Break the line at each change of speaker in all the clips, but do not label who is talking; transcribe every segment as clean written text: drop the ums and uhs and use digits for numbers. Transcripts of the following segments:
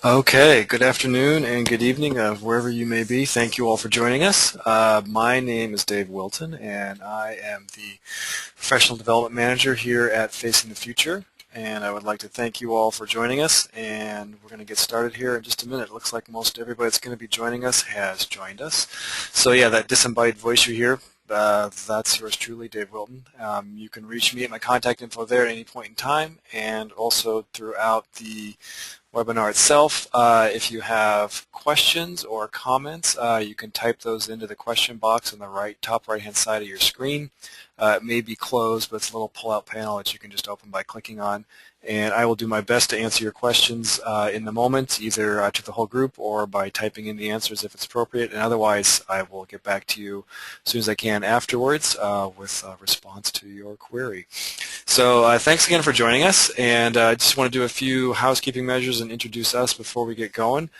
Okay, good afternoon and good evening wherever you may be. Thank you all for joining us. My name is Dave Wilton, and I am the Professional Development Manager here at Facing the Future. And I would like to thank you all for joining us, and we're going to get started here in just a minute. It looks like most everybody that's going to be joining us has joined us. So yeah, that disembodied voice you hear, that's yours truly, Dave Wilton. You can reach me at my contact info there at any point in time, and also throughout the webinar itself. If you have questions or comments, you can type those into the question box on the top right-hand side of your screen. It may be closed, but it's a little pull-out panel that you can just open by clicking on. And I will do my best to answer your questions in the moment, either to the whole group or by typing in the answers if it's appropriate. And otherwise, I will get back to you as soon as I can afterwards with a response to your query. So thanks again for joining us, and I just want to do a few housekeeping measures and introduce us before we get going.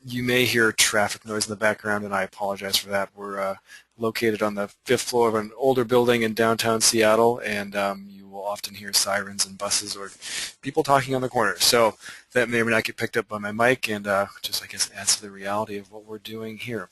You may hear traffic noise in the background, and I apologize for that. We're located on the 5th floor of an older building in downtown Seattle, and you will often hear sirens and buses or people talking on the corner. So that may or may not get picked up by my mic, and just, I guess, adds to the reality of what we're doing here.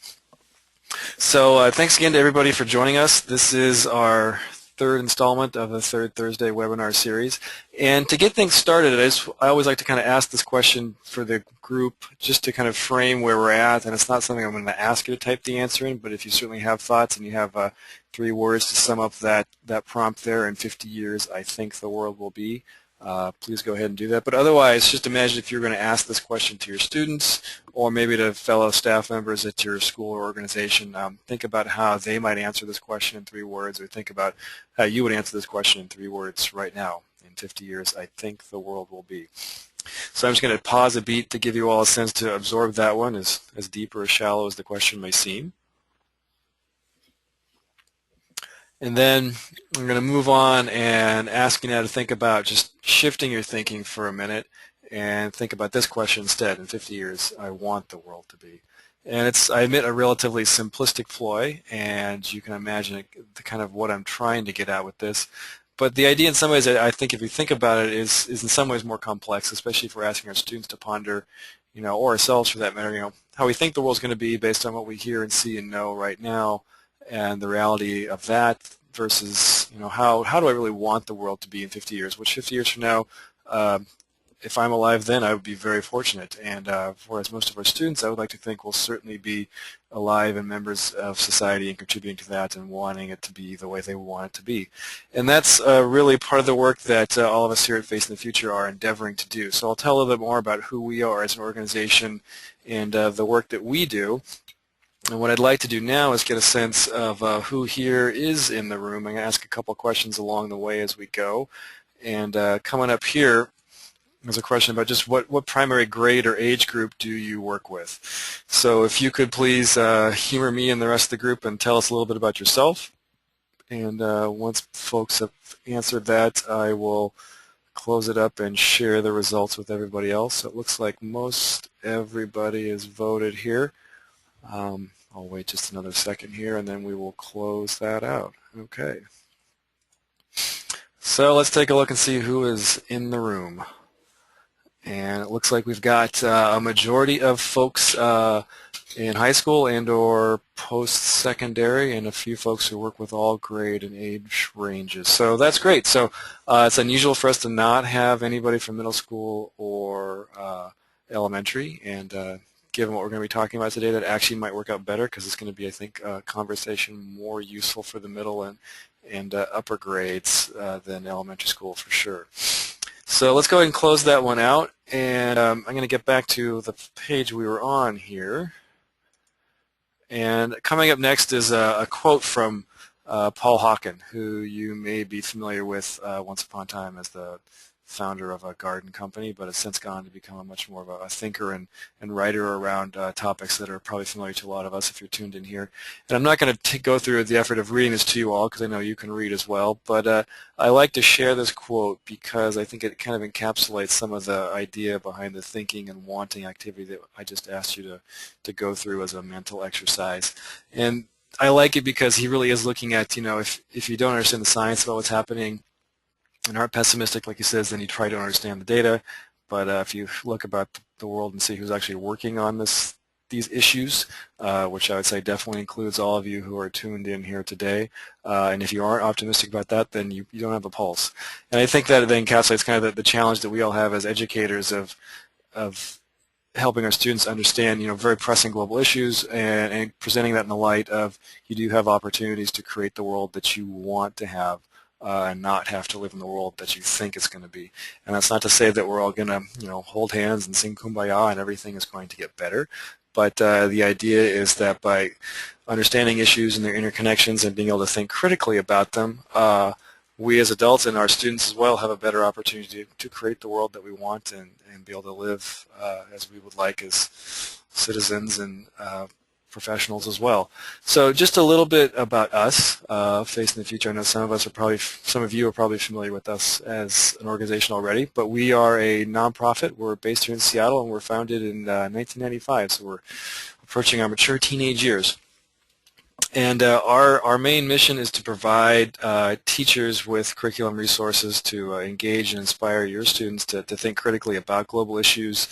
So thanks again to everybody for joining us. This is our third installment of the Third Thursday webinar series. And to get things started, I always like to kind of ask this question for the group just to kind of frame where we're at. And it's not something I'm going to ask you to type the answer in, but if you certainly have thoughts and you have 3 words to sum up that prompt there: in 50 years, I think the world will be. Please go ahead and do that. But otherwise, just imagine if you're going to ask this question to your students or maybe to fellow staff members at your school or organization. Think about how they might answer this question in 3 words, or think about how you would answer this question in 3 words right now. In 50 years, I think the world will be. So I'm just going to pause a beat to give you all a sense to absorb that one, as deep or as shallow as the question may seem. And then I'm going to move on and ask you now to think about just shifting your thinking for a minute and think about this question instead. In 50 years, I want the world to be. And it's, I admit, a relatively simplistic ploy, and you can imagine the kind of what I'm trying to get at with this. But the idea in some ways, I think if you think about it, is in some ways more complex, especially if we're asking our students to ponder, or ourselves for that matter, how we think the world's going to be based on what we hear and see and know right now, and the reality of that versus, how do I really want the world to be in 50 years? Which 50 years from now, if I'm alive then, I would be very fortunate. And whereas most of our students, I would like to think, will certainly be alive and members of society and contributing to that and wanting it to be the way they want it to be. And that's really part of the work that all of us here at Facing the Future are endeavoring to do. So I'll tell a little bit more about who we are as an organization and the work that we do. And what I'd like to do now is get a sense of who here is in the room. I'm going to ask a couple of questions along the way as we go. And coming up here is a question about just what primary grade or age group do you work with. So if you could please humor me and the rest of the group and tell us a little bit about yourself. And once folks have answered that, I will close it up and share the results with everybody else. So it looks like most everybody has voted here. I'll wait just another second here, and then we will close that out. Okay. So let's take a look and see who is in the room. And it looks like we've got a majority of folks in high school and or post-secondary, and a few folks who work with all grade and age ranges. So that's great. So it's unusual for us to not have anybody from middle school or elementary, and given what we're going to be talking about today, that actually might work out better because it's going to be, I think, a conversation more useful for the middle and upper grades than elementary school for sure. So let's go ahead and close that one out, and I'm going to get back to the page we were on here. And coming up next is a quote from Paul Hawken, who you may be familiar with once upon a time as the founder of a garden company, but has since gone to become a much more of a thinker and writer around topics that are probably familiar to a lot of us if you're tuned in here. And I'm not going to go through the effort of reading this to you all because I know you can read as well, but I like to share this quote because I think it kind of encapsulates some of the idea behind the thinking and wanting activity that I just asked you to go through as a mental exercise. And I like it because he really is looking at, if you don't understand the science about what's happening and aren't pessimistic, like he says, then you try to understand the data. but if you look about the world and see who's actually working on these issues, which I would say definitely includes all of you who are tuned in here today. And if you aren't optimistic about that, then you don't have a pulse. And I think that then encapsulates kind of the challenge that we all have as educators of helping our students understand, very pressing global issues and presenting that in the light of you do have opportunities to create the world that you want to have and not have to live in the world that you think it's going to be. And that's not to say that we're all going to, hold hands and sing Kumbaya and everything is going to get better. But the idea is that by understanding issues and their interconnections and being able to think critically about them, we as adults and our students as well have a better opportunity to create the world that we want and be able to live as we would like as citizens and professionals as well. So just a little bit about us, Facing the Future. I know some of you are probably familiar with us as an organization already, but we are a nonprofit. We're based here in Seattle and we're founded in 1995, so we're approaching our mature teenage years. And our main mission is to provide teachers with curriculum resources to engage and inspire your students to think critically about global issues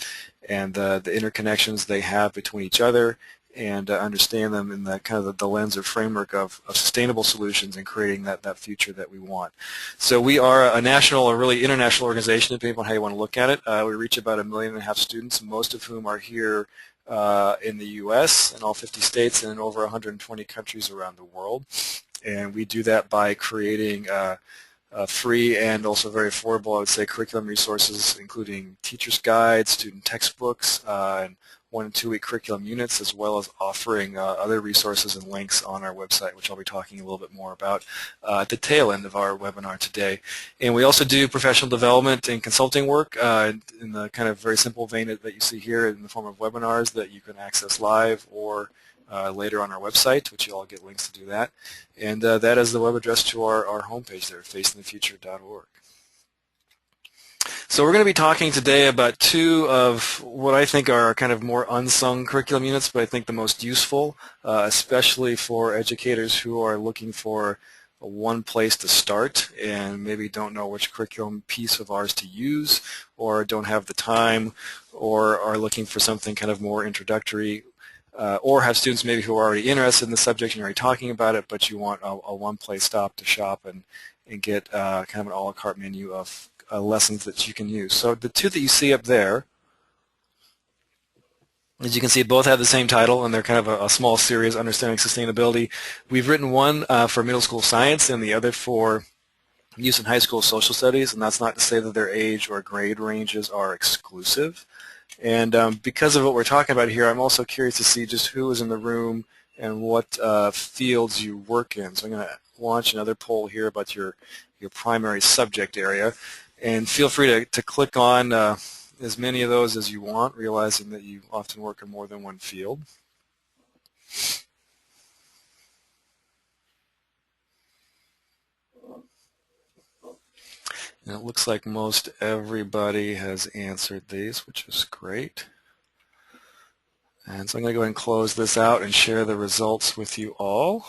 and the interconnections they have between each other, and understand them in the kind of the lens or framework of sustainable solutions and creating that future that we want. So we are a national or really international organization, depending on how you want to look at it. We reach about 1.5 million students, most of whom are here in the U.S. in all 50 states and in over 120 countries around the world. And we do that by creating free and also very affordable, I would say, curriculum resources, including teacher's guides, student textbooks, and 1- and 2-week curriculum units, as well as offering other resources and links on our website, which I'll be talking a little bit more about at the tail end of our webinar today. And we also do professional development and consulting work in the kind of very simple vein that you see here in the form of webinars that you can access live or later on our website, which you'll all get links to do that. And that is the web address to our homepage there, facingthefuture.org. So we're going to be talking today about 2 of what I think are kind of more unsung curriculum units, but I think the most useful, especially for educators who are looking for one place to start and maybe don't know which curriculum piece of ours to use, or don't have the time, or are looking for something kind of more introductory, or have students maybe who are already interested in the subject and you're already talking about it, but you want a one-place stop to shop and get kind of an a la carte menu of lessons that you can use. So the 2 that you see up there, as you can see, both have the same title, and they're kind of a small series, Understanding Sustainability. We've written one for middle school science and the other for use in high school social studies, and that's not to say that their age or grade ranges are exclusive. And because of what we're talking about here, I'm also curious to see just who is in the room and what fields you work in. So I'm going to launch another poll here about your primary subject area. And feel free to click on as many of those as you want, realizing that you often work in more than one field. And it looks like most everybody has answered these, which is great. And so I'm going to go ahead and close this out and share the results with you all.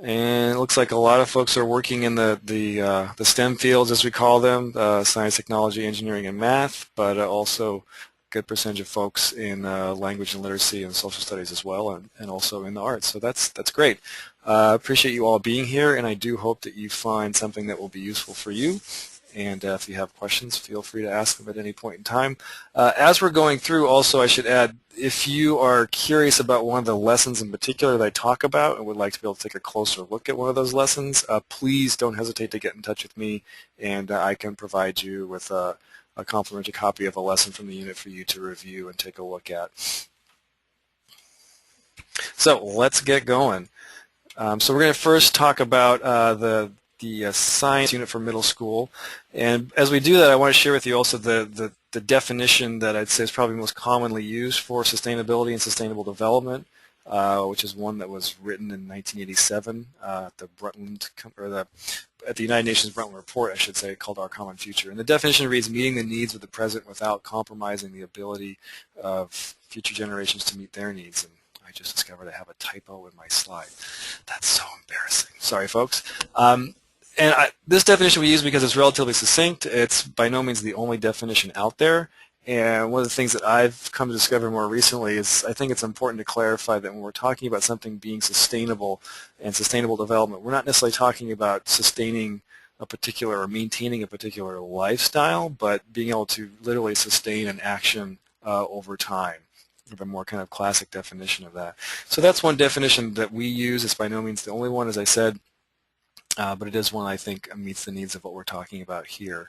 And it looks like a lot of folks are working in the STEM fields, as we call them, science, technology, engineering, and math, but also a good percentage of folks in language and literacy and social studies as well, and also in the arts. So that's great. Appreciate you all being here, and I do hope that you find something that will be useful for you. And if you have questions, feel free to ask them at any point in time. As we're going through, also, I should add, if you are curious about one of the lessons in particular that I talk about and would like to be able to take a closer look at one of those lessons, please don't hesitate to get in touch with me, and I can provide you with a complimentary copy of a lesson from the unit for you to review and take a look at. So let's get going. So we're going to first talk about the science unit for middle school, and as we do that, I want to share with you also the definition that I'd say is probably most commonly used for sustainability and sustainable development, which is one that was written in 1987 at the United Nations Brundtland Report, I should say, called Our Common Future. And the definition reads: meeting the needs of the present without compromising the ability of future generations to meet their needs. And I just discovered I have a typo in my slide. That's so embarrassing. Sorry, folks. This definition we use because it's relatively succinct. It's by no means the only definition out there. And one of the things that I've come to discover more recently is I think it's important to clarify that when we're talking about something being sustainable and sustainable development, we're not necessarily talking about sustaining a particular or maintaining a particular lifestyle, but being able to literally sustain an action over time. The more kind of classic definition of that. So that's one definition that we use. It's by no means the only one, as I said, but it is one I think meets the needs of what we're talking about here.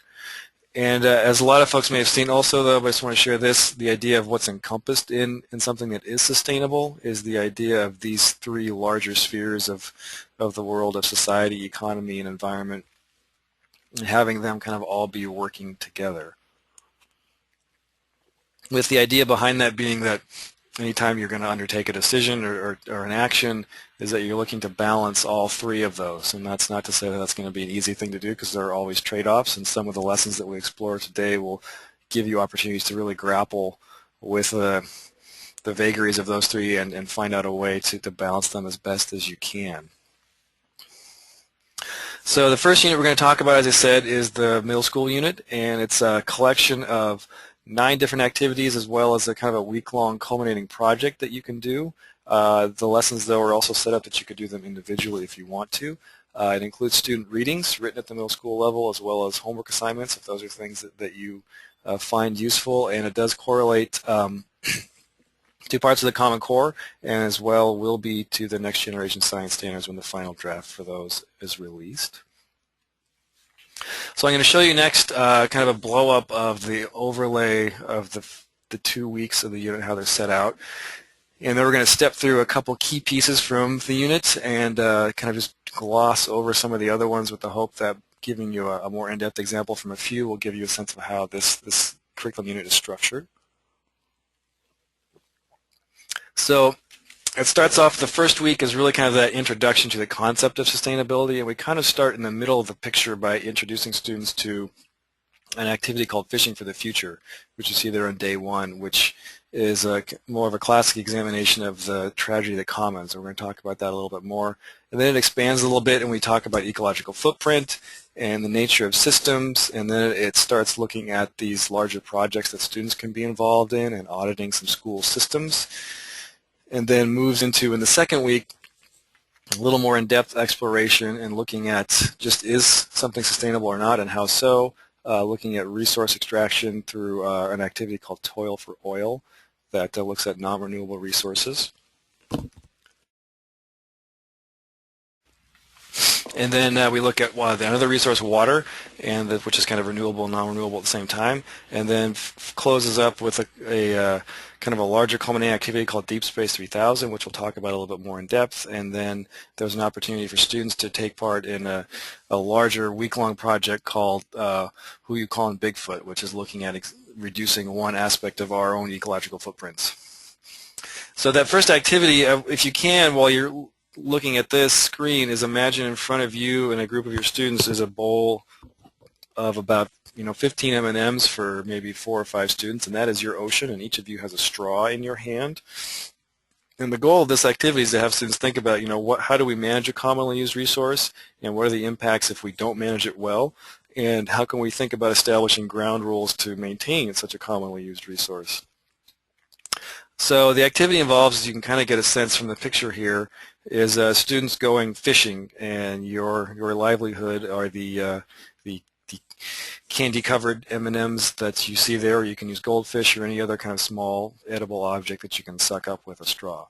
And as a lot of folks may have seen also, though, I just want to share this, the idea of what's encompassed in something that is sustainable is the idea of these three larger spheres of the world, of society, economy, and environment, and having them kind of all be working together. With the idea behind that being that anytime you're going to undertake a decision or an action is that you're looking to balance all three of those. And that's not to say that that's going to be an easy thing to do, because there are always trade-offs, and some of the lessons that we explore today will give you opportunities to really grapple with the vagaries of those three and find out a way to balance them as best as you can. So the first unit we're going to talk about, as I said, is the middle school unit, and it's a collection of 9 different activities as well as a kind of a week-long culminating project that you can do. The lessons, though, are also set up that you could do them individually if you want to. It includes student readings written at the middle school level as well as homework assignments if those are things that you find useful, and it does correlate to parts of the Common Core, and as well will be to the Next Generation Science Standards when the final draft for those is released. So I'm going to show you next kind of a blow-up of the overlay of the 2 weeks of the unit, how they're set out. And then we're going to step through a couple key pieces from the unit and kind of just gloss over some of the other ones with the hope that giving you a more in-depth example from a few will give you a sense of how this curriculum unit is structured. So it starts off, the first week is really kind of that introduction to the concept of sustainability, and we kind of start in the middle of the picture by introducing students to an activity called Fishing for the Future, which you see there on day 1, which is more of a classic examination of the tragedy of the commons. And we're going to talk about that a little bit more. And then it expands a little bit, and we talk about ecological footprint and the nature of systems, and then it starts looking at these larger projects that students can be involved in and auditing some school systems. And then moves into, in the second week, a little more in-depth exploration and looking at just is something sustainable or not, and how so, looking at resource extraction through an activity called Toil for Oil that looks at non-renewable resources. And then we look at another resource, water, and which is kind of renewable and non-renewable at the same time, and then closes up with a kind of a larger culminating activity called Deep Space 3000, which we'll talk about a little bit more in depth. And then there's an opportunity for students to take part in a larger week-long project called Who You Callin' Bigfoot, which is looking at reducing one aspect of our own ecological footprints. So that first activity, if you can, while you're looking at this screen, is imagine in front of you and a group of your students is a bowl of about 15 M&Ms for maybe 4 or 5 students, and that is your ocean, and each of you has a straw in your hand. And the goal of this activity is to have students think about, how do we manage a commonly used resource, and what are the impacts if we don't manage it well, and how can we think about establishing ground rules to maintain such a commonly used resource. So the activity involves, as you can kind of get a sense from the picture here, is students going fishing, and your livelihood are the candy-covered M&Ms that you see there. You can use goldfish or any other kind of small edible object that you can suck up with a straw.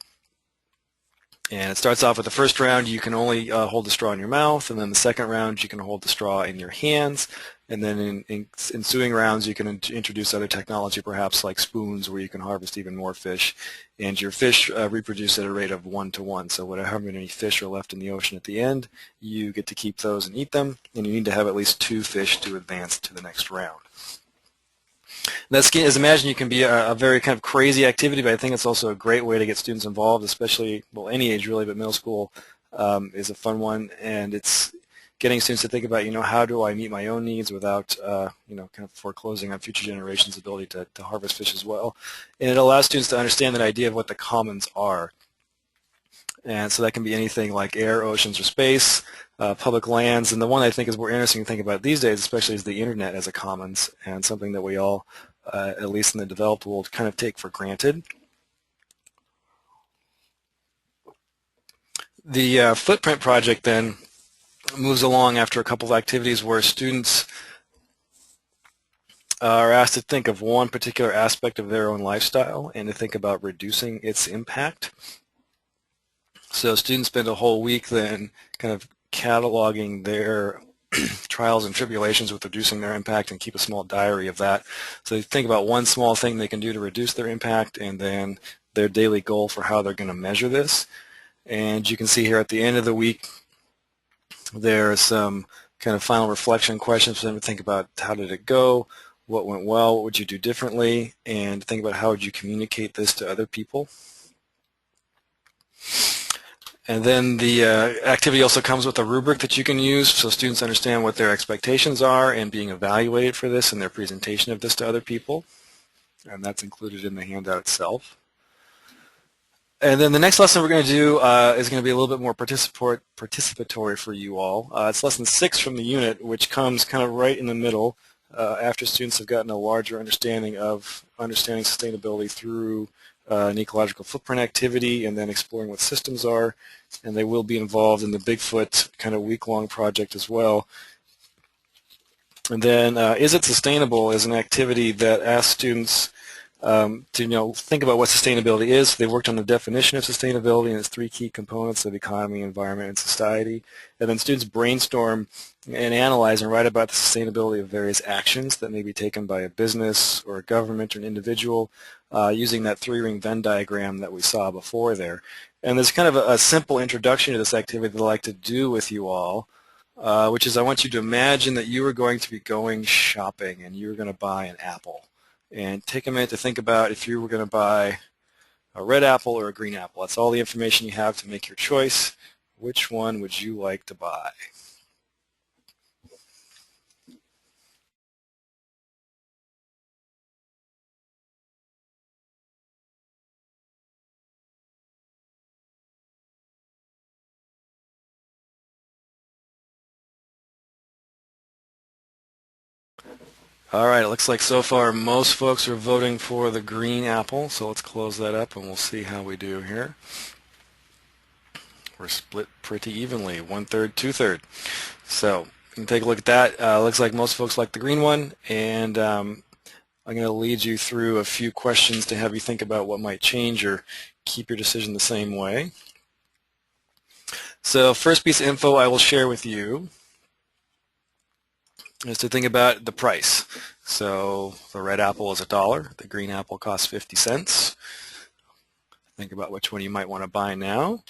And it starts off with the first round, you can only hold the straw in your mouth, and then the second round you can hold the straw in your hands, and then in ensuing rounds you can introduce other technology, perhaps like spoons, where you can harvest even more fish, and your fish reproduce at a rate of 1-to-1, so whatever many fish are left in the ocean at the end, you get to keep those and eat them, and you need to have at least 2 fish to advance to the next round. That, as imagine, you can be a very kind of crazy activity, but I think it's also a great way to get students involved, especially, well, any age really, but middle school is a fun one, and it's getting students to think about, how do I meet my own needs without, kind of foreclosing on future generations' ability to harvest fish as well. And it allows students to understand that idea of what the commons are. And so that can be anything like air, oceans, or space. public lands, and the one I think is more interesting to think about these days, especially, is the internet as a commons, and something that we all, at least in the developed world, kind of take for granted. The Footprint project then moves along after a couple of activities where students are asked to think of one particular aspect of their own lifestyle and to think about reducing its impact. So students spend a whole week then kind of cataloging their trials and tribulations with reducing their impact and keep a small diary of that. So they think about one small thing they can do to reduce their impact and then their daily goal for how they're going to measure this. And you can see here at the end of the week there are some kind of final reflection questions for them to think about: how did it go, what went well, what would you do differently, and think about how would you communicate this to other people. And then the activity also comes with a rubric that you can use so students understand what their expectations are and being evaluated for this in their presentation of this to other people. And that's included in the handout itself. And then the next lesson we're going to do is going to be a little bit more participatory for you all. It's lesson 6 from the unit, which comes kind of right in the middle after students have gotten a larger understanding of sustainability through an ecological footprint activity and then exploring what systems are. And they will be involved in the Bigfoot kind of week-long project as well. And then Is It Sustainable is an activity that asks students to think about what sustainability is. They worked on the definition of sustainability and its 3 key components of economy, environment, and society. And then students brainstorm and analyze and write about the sustainability of various actions that may be taken by a business or a government or an individual using that 3-ring Venn diagram that we saw before there. And there's kind of a simple introduction to this activity that I'd like to do with you all, which is I want you to imagine that you are going to be going shopping and you're going to buy an apple. And take a minute to think about if you were going to buy a red apple or a green apple. That's all the information you have to make your choice. Which one would you like to buy? All right, it looks like so far most folks are voting for the green apple, so let's close that up and we'll see how we do here. We're split pretty evenly, 1/3, 2/3. So you can take a look at that. Looks like most folks like the green one, and I'm going to lead you through a few questions to have you think about what might change or keep your decision the same way. So first piece of info I will share with you is to think about the price. So the red apple is $1, the green apple costs 50 cents. Think about which one you might want to buy now.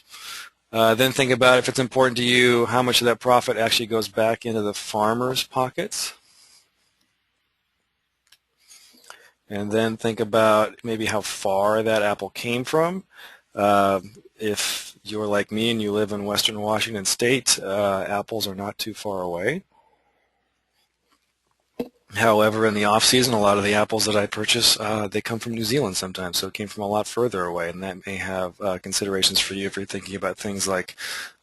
Then think about, if it's important to you, how much of that profit actually goes back into the farmer's pockets. And then think about maybe how far that apple came from. If you're like me and you live in Western Washington State, apples are not too far away. However, in the off-season, a lot of the apples that I purchase, they come from New Zealand sometimes, so it came from a lot further away, and that may have considerations for you if you're thinking about things like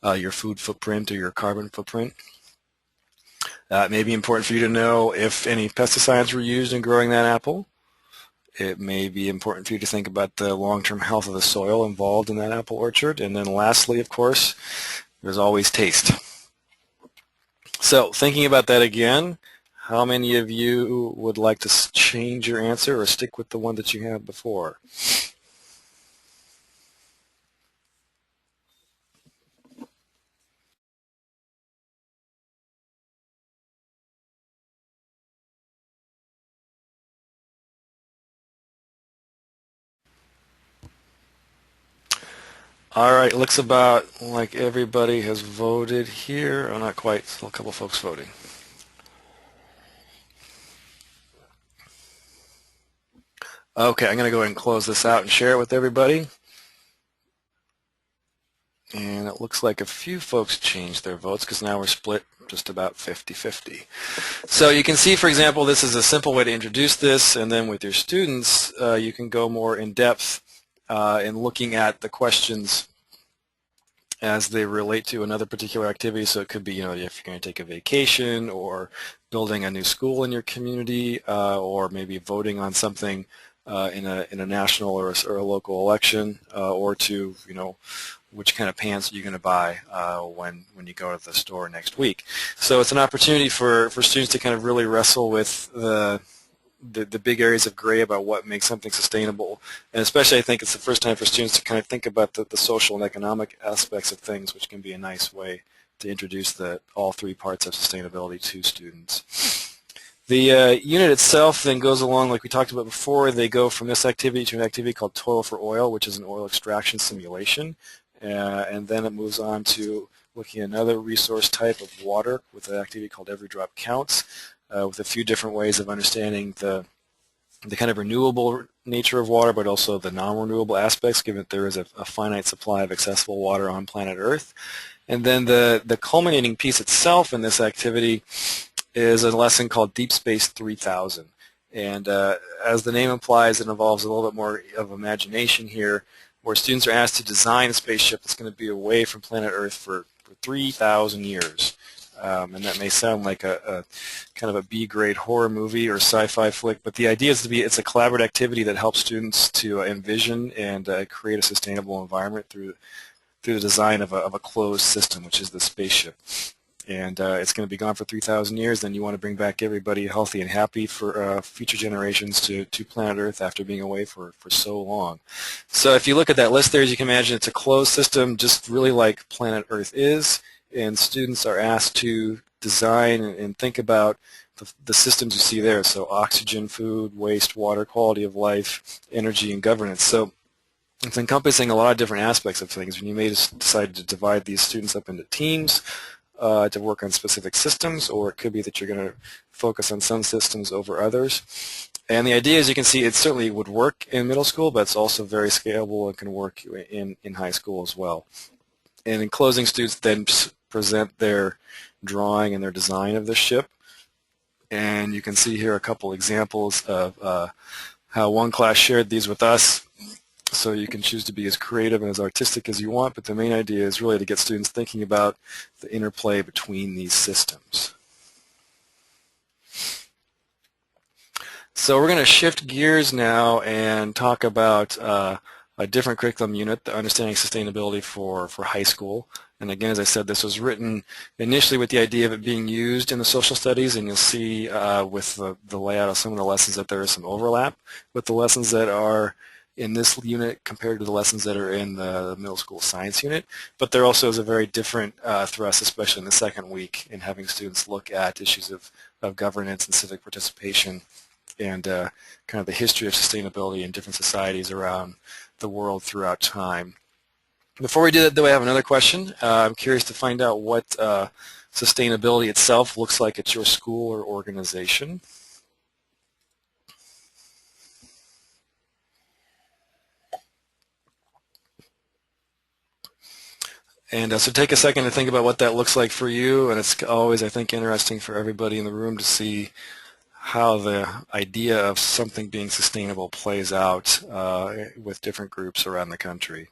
your food footprint or your carbon footprint. It may be important for you to know if any pesticides were used in growing that apple. It may be important for you to think about the long-term health of the soil involved in that apple orchard. And then lastly, of course, there's always taste. So thinking about that again, how many of you would like to change your answer or stick with the one that you had before? All right, looks about like everybody has voted here. Oh, not quite, still a couple folks voting. Okay, I'm going to go ahead and close this out and share it with everybody. And it looks like a few folks changed their votes because now we're split just about 50-50. So you can see, for example, this is a simple way to introduce this, and then with your students, you can go more in depth in looking at the questions as they relate to another particular activity. So it could be, if you're going to take a vacation, or building a new school in your community, or maybe voting on something in a national or a local election, or to, which kind of pants are you going to buy when you go to the store next week. So it's an opportunity for students to kind of really wrestle with the big areas of gray about what makes something sustainable. And especially I think it's the first time for students to kind of think about the social and economic aspects of things, which can be a nice way to introduce all three parts of sustainability to students. The unit itself then goes along, like we talked about before. They go from this activity to an activity called Toil for Oil, which is an oil extraction simulation. And then it moves on to looking at another resource type of water with an activity called Every Drop Counts, with a few different ways of understanding the kind of renewable nature of water, but also the non-renewable aspects, given that there is a finite supply of accessible water on planet Earth. And then the culminating piece itself in this activity is a lesson called Deep Space 3000. And as the name implies, it involves a little bit more of imagination here, where students are asked to design a spaceship that's going to be away from planet Earth for 3,000 years. And that may sound like a kind of a B-grade horror movie or sci-fi flick, but the idea is it's a collaborative activity that helps students to envision and create a sustainable environment through the design of a closed system, which is the spaceship. And it's going to be gone for 3,000 years. Then you want to bring back everybody healthy and happy for future generations to planet Earth after being away for so long. So if you look at that list there, as you can imagine, it's a closed system, just really like planet Earth is. And students are asked to design and think about the systems you see there. So oxygen, food, waste, water, quality of life, energy, and governance. So it's encompassing a lot of different aspects of things. And you may decide to divide these students up into teams to work on specific systems, or it could be that you're going to focus on some systems over others. And the idea, as you can see, it certainly would work in middle school, but it's also very scalable and can work in high school as well. And in closing, students then present their drawing and their design of the ship. And you can see here a couple examples of how one class shared these with us. So you can choose to be as creative and as artistic as you want, but the main idea is really to get students thinking about the interplay between these systems. So we're going to shift gears now and talk about a different curriculum unit, the Understanding Sustainability for High School. And again, as I said, this was written initially with the idea of it being used in the social studies, and you'll see with the layout of some of the lessons that there is some overlap with the lessons that are in this unit compared to the lessons that are in the middle school science unit. But there also is a very different thrust, especially in the second week, in having students look at issues of governance and civic participation and kind of the history of sustainability in different societies around the world throughout time. Before we do that, though, I have another question. I'm curious to find out what sustainability itself looks like at your school or organization. And so take a second to think about what that looks like for you, and it's always, I think, interesting for everybody in the room to see how the idea of something being sustainable plays out with different groups around the country.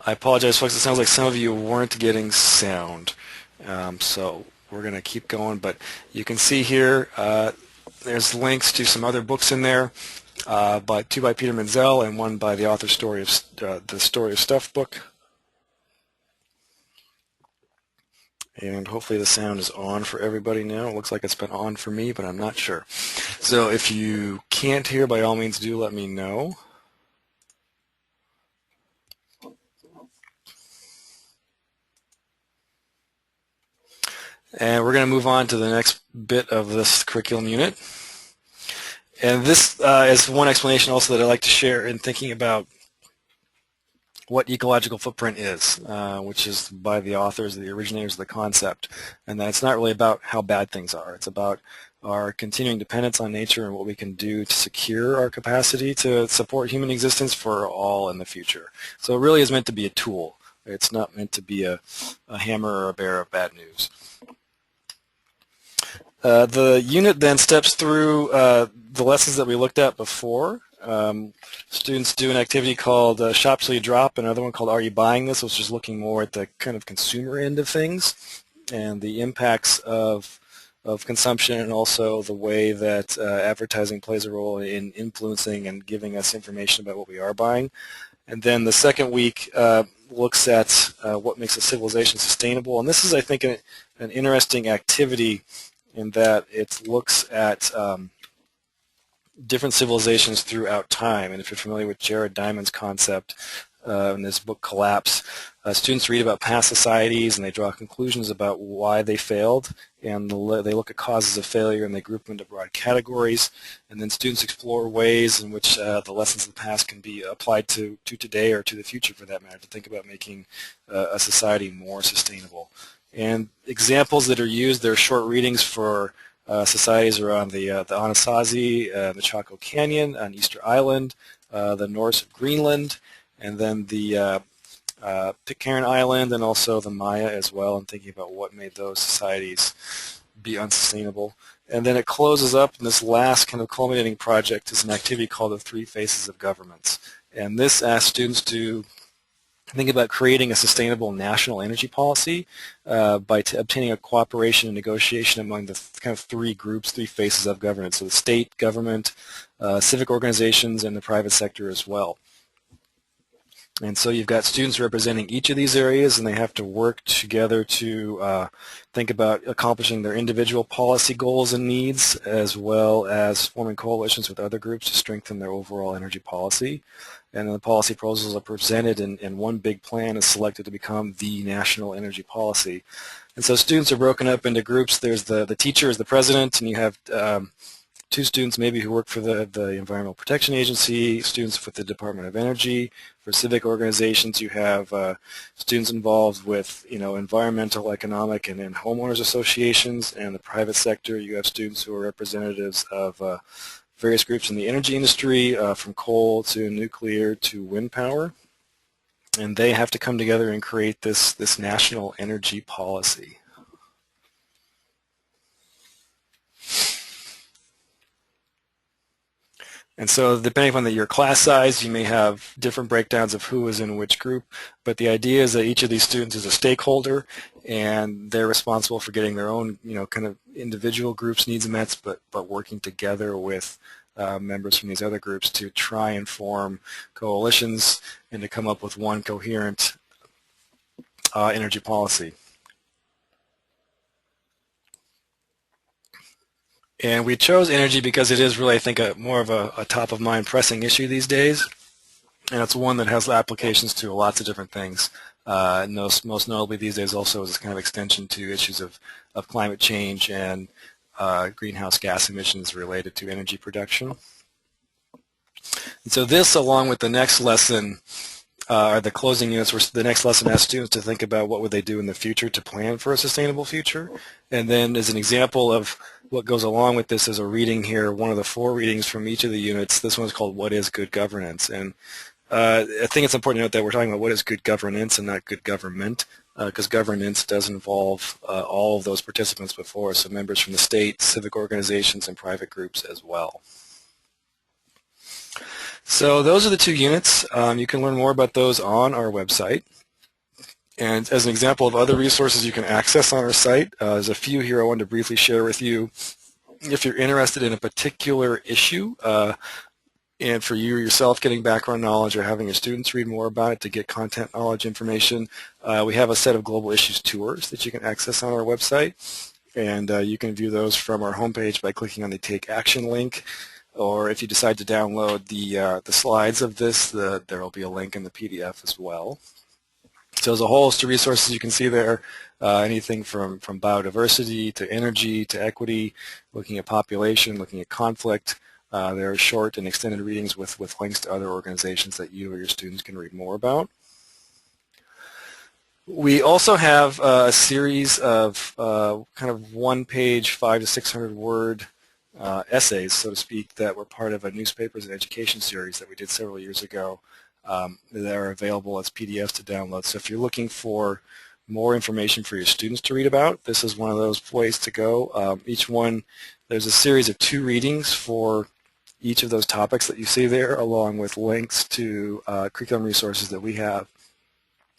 I apologize, folks. It sounds like some of you weren't getting sound. So we're going to keep going. But you can see here, there's links to some other books in there, two by Peter Menzel and one by the author the Story of Stuff book. And hopefully the sound is on for everybody now. It looks like it's been on for me, but I'm not sure. So if you can't hear, by all means do let me know. And we're going to move on to the next bit of this curriculum unit. And this is one explanation also that I'd like to share in thinking about what ecological footprint is, which is by the authors, the originators of the concept. And that it's not really about how bad things are. It's about our continuing dependence on nature and what we can do to secure our capacity to support human existence for all in the future. So it really is meant to be a tool. It's not meant to be a hammer or a bearer of bad news. The unit then steps through the lessons that we looked at before. Students do an activity called Shop Till You Drop, and another one called Are You Buying This?, which is looking more at the kind of consumer end of things and the impacts of consumption, and also the way that advertising plays a role in influencing and giving us information about what we are buying. And then the second week looks at what makes a civilization sustainable. And this is, I think, an interesting activity in that it looks at different civilizations throughout time. And if you're familiar with Jared Diamond's concept in this book, Collapse, students read about past societies and they draw conclusions about why they failed, and they look at causes of failure and they group them into broad categories. And then students explore ways in which the lessons of the past can be applied to today or to the future, for that matter, to think about making a society more sustainable. And examples that are used, there are short readings for societies around the Anasazi, the Chaco Canyon on Easter Island, the Norse of Greenland, and then the Pitcairn Island, and also the Maya as well, and thinking about what made those societies be unsustainable. And then it closes up, and this last kind of culminating project is an activity called the Three Faces of Governments. And this asks students to think about creating a sustainable national energy policy by obtaining a cooperation and negotiation among the kind of three faces of government, so the state, government, civic organizations, and the private sector as well. And so you've got students representing each of these areas, and they have to work together to think about accomplishing their individual policy goals and needs, as well as forming coalitions with other groups to strengthen their overall energy policy. And then the policy proposals are presented, and one big plan is selected to become the national energy policy. And so students are broken up into groups. There's the teacher is the president, and you have two students maybe who work for the Environmental Protection Agency, students with the Department of Energy. For civic organizations, you have students involved with environmental, economic, and then homeowners associations. And the private sector, you have students who are representatives of various groups in the energy industry, from coal to nuclear to wind power. And they have to come together and create this national energy policy. And so depending on your class size, you may have different breakdowns of who is in which group, but the idea is that each of these students is a stakeholder, and they're responsible for getting their own kind of individual groups' needs met, but working together with members from these other groups to try and form coalitions and to come up with one coherent energy policy. And we chose energy because it is really, I think, more of a top-of-mind pressing issue these days. And it's one that has applications to lots of different things. Most notably these days also is kind of extension to issues of climate change and greenhouse gas emissions related to energy production. And so this, along with the next lesson, are the closing units, where the next lesson asks students to think about what would they do in the future to plan for a sustainable future. And then as an example of what goes along with this is a reading here, one of the 4 readings from each of the units. This one's called What is Good Governance? And I think it's important to note that we're talking about what is good governance and not good government, because governance does involve all of those participants before, so members from the state, civic organizations, and private groups as well. So those are the two units. You can learn more about those on our website. And as an example of other resources you can access on our site, there's a few here I wanted to briefly share with you. If you're interested in a particular issue, and for you yourself getting background knowledge or having your students read more about it to get content knowledge information, we have a set of global issues tours that you can access on our website. And you can view those from our homepage by clicking on the Take Action link. Or if you decide to download the slides of this, there will be a link in the PDF as well. So there's a whole host of resources you can see there, anything from biodiversity to energy to equity, looking at population, looking at conflict. There are short and extended readings with links to other organizations that you or your students can read more about. We also have a series of kind of one-page, 500 to 600 word essays, so to speak, that were part of a newspapers and education series that we did several years ago. That are available as PDFs to download. So if you're looking for more information for your students to read about, this is one of those places to go. Each one, there's a series of 2 readings for each of those topics that you see there, along with links to curriculum resources that we have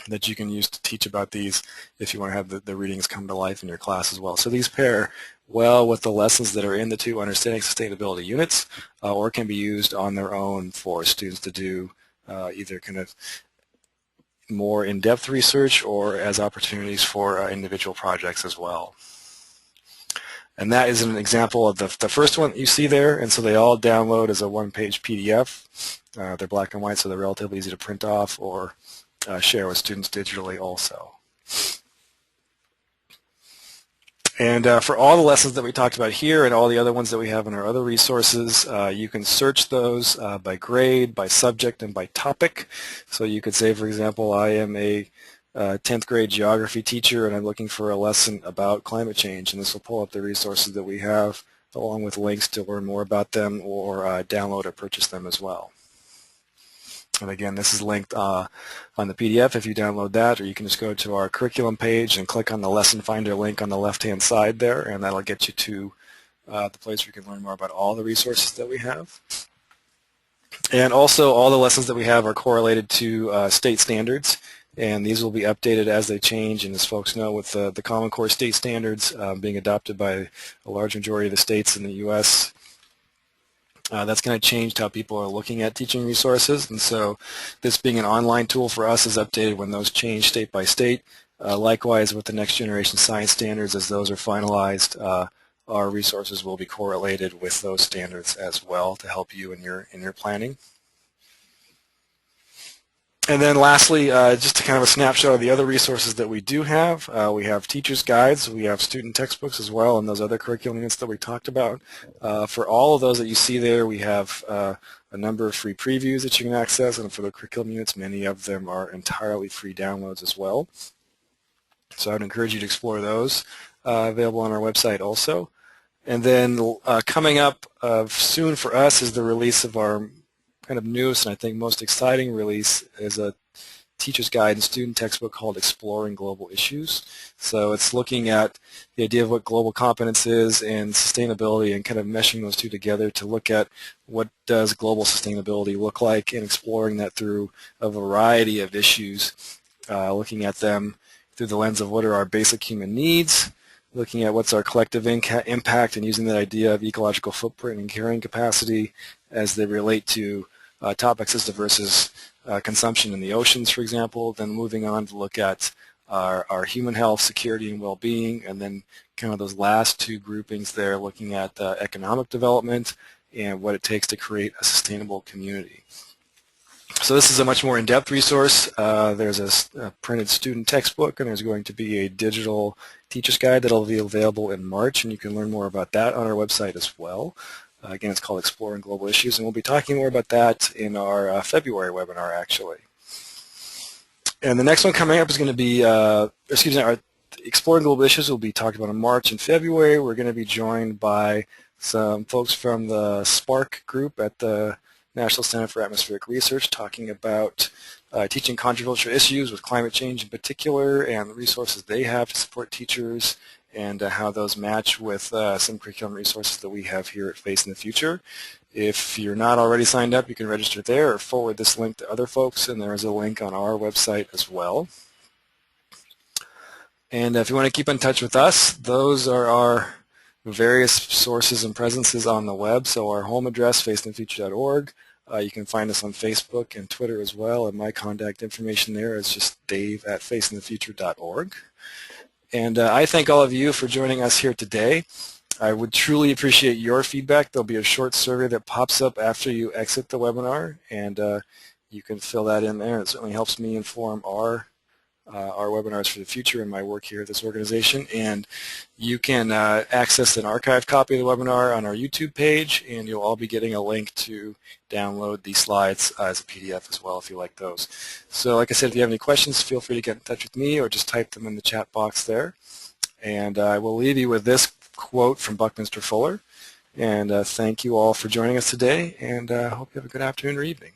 that you can use to teach about these if you want to have the readings come to life in your class as well. So these pair well with the lessons that are in the 2 Understanding Sustainability units, or can be used on their own for students to do either kind of more in-depth research or as opportunities for individual projects as well. And that is an example of the first one that you see there, and so they all download as a one-page PDF. They're black and white, so they're relatively easy to print off or share with students digitally also. And for all the lessons that we talked about here and all the other ones that we have in our other resources, you can search those by grade, by subject, and by topic. So you could say, for example, I am a 10th grade geography teacher and I'm looking for a lesson about climate change, and this will pull up the resources that we have along with links to learn more about them or download or purchase them as well. And again, this is linked on the PDF if you download that, or you can just go to our curriculum page and click on the Lesson Finder link on the left-hand side there, and that'll get you to the place where you can learn more about all the resources that we have. And also, all the lessons that we have are correlated to state standards, and these will be updated as they change. And as folks know, with the Common Core state standards being adopted by a large majority of the states in the U.S., that's going to change how people are looking at teaching resources, and so this being an online tool for us is updated when those change state by state. Likewise with the Next Generation Science Standards, as those are finalized, our resources will be correlated with those standards as well to help you in your planning. And then lastly, just a kind of a snapshot of the other resources that we do have. We have teachers' guides, we have student textbooks as well, and those other curriculum units that we talked about. For all of those that you see there, we have a number of free previews that you can access, and for the curriculum units, many of them are entirely free downloads as well. So I would encourage you to explore those, available on our website also. And then coming up soon for us is the release of our kind of newest and I think most exciting release is a teacher's guide and student textbook called Exploring Global Issues. So it's looking at the idea of what global competence is and sustainability and kind of meshing those two together to look at what does global sustainability look like and exploring that through a variety of issues, looking at them through the lens of what are our basic human needs, looking at what's our collective impact and using that idea of ecological footprint and carrying capacity as they relate to topics as diverse as consumption in the oceans, for example, then moving on to look at our human health, security, and well-being, and then kind of those last 2 groupings there looking at economic development and what it takes to create a sustainable community. So this is a much more in-depth resource. There's a printed student textbook, and there's going to be a digital teacher's guide that will be available in March, and you can learn more about that on our website as well. Again, it's called Exploring Global Issues, and we'll be talking more about that in our February webinar, actually. And the next one coming up is going to be, our Exploring Global Issues will be talked about in March and February. We're going to be joined by some folks from the SPARC group at the National Center for Atmospheric Research talking about teaching controversial issues with climate change in particular and the resources they have to support teachers and how those match with some curriculum resources that we have here at Facing the Future. If you're not already signed up, you can register there or forward this link to other folks, and there is a link on our website as well. And if you want to keep in touch with us, those are our various sources and presences on the web. So our home address, facingthefuture.org. You can find us on Facebook and Twitter as well, and my contact information there is just dave@facingthefuture.org. And I thank all of you for joining us here today. I would truly appreciate your feedback. There'll be a short survey that pops up after you exit the webinar, and you can fill that in there. It certainly helps me inform our webinars for the future and my work here at this organization. And you can access an archived copy of the webinar on our YouTube page, and you'll all be getting a link to download these slides as a PDF as well if you like those. So like I said, if you have any questions, feel free to get in touch with me or just type them in the chat box there. And I will leave you with this quote from Buckminster Fuller. And thank you all for joining us today, and I hope you have a good afternoon or evening.